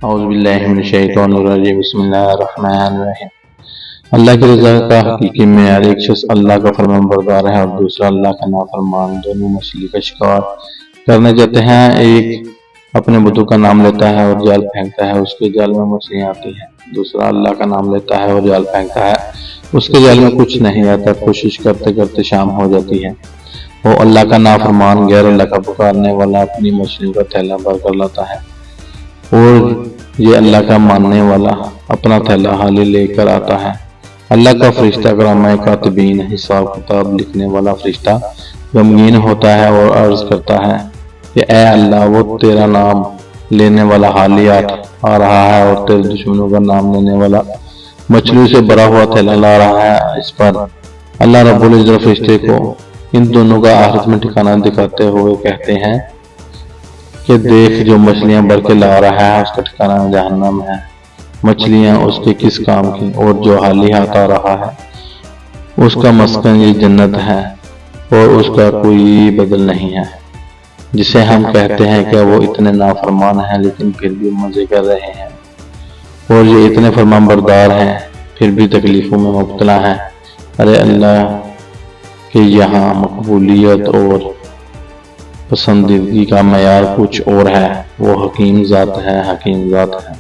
اعوذ باللہ من الشیطان الرجیم بسم اللہ الرحمن الرحیم۔ اللہ کی رضا کا حقیقی معیار ایک شخص اللہ کا فرمان بردار ہے اور دوسرا اللہ کا نافرمان۔ دونوں مچھلی کا شکار کرنے جاتے ہیں، ایک اپنے بتوں کا نام لیتا ہے اور جال پھینکتا ہے، اس کے جال میں مچھلیاں آتی ہیں۔ دوسرا اللہ کا نام لیتا ہے اور جال پھینکتا ہے، اس کے جال میں کچھ نہیں آتا۔ کوشش کرتے کرتے شام ہو جاتی ہے، وہ اللہ کا نافرمان غیر اللہ کا پکارنے والا اپنی مچھلیوں کا تھیلا بھر کر لاتا ہے، اور یہ اللہ کا ماننے والا اپنا تھیلا خالی لے کر آتا ہے۔ اللہ کا فرشتہ کرامہ کاتبین، حساب کتاب لکھنے والا فرشتہ غمگین ہوتا ہے اور عرض کرتا ہے کہ اے اللہ، وہ تیرا نام لینے والا خالی آ رہا ہے اور تیرے دشمنوں کا نام لینے والا مچھلیوں سے بھرا ہوا تھیلا لا رہا ہے۔ اس پر اللہ رب العزت فرشتے کو ان دونوں کا آخرت میں ٹھکانہ دکھاتے ہوئے کہتے ہیں کہ دیکھ، جو مچھلیاں بھر کے لا رہا ہے اس کا ٹھکانہ جہنم ہے، مچھلیاں اس کے کس کام کی، اور جو خالی ہاتھ آ رہا ہے اس کا مسکن یہ جنت ہے اور اس کا کوئی بدل نہیں ہے۔ جسے ہم کہتے ہیں کہ وہ اتنے نافرمان ہیں لیکن پھر بھی مزے کر رہے ہیں، اور یہ اتنے فرمان بردار ہیں پھر بھی تکلیفوں میں مبتلا ہیں۔ ارے اللہ کے یہاں مقبولیت اور پسندیدگی کا معیار کچھ اور ہے، وہ حکیم ذات ہے، حکیم ذات ہے۔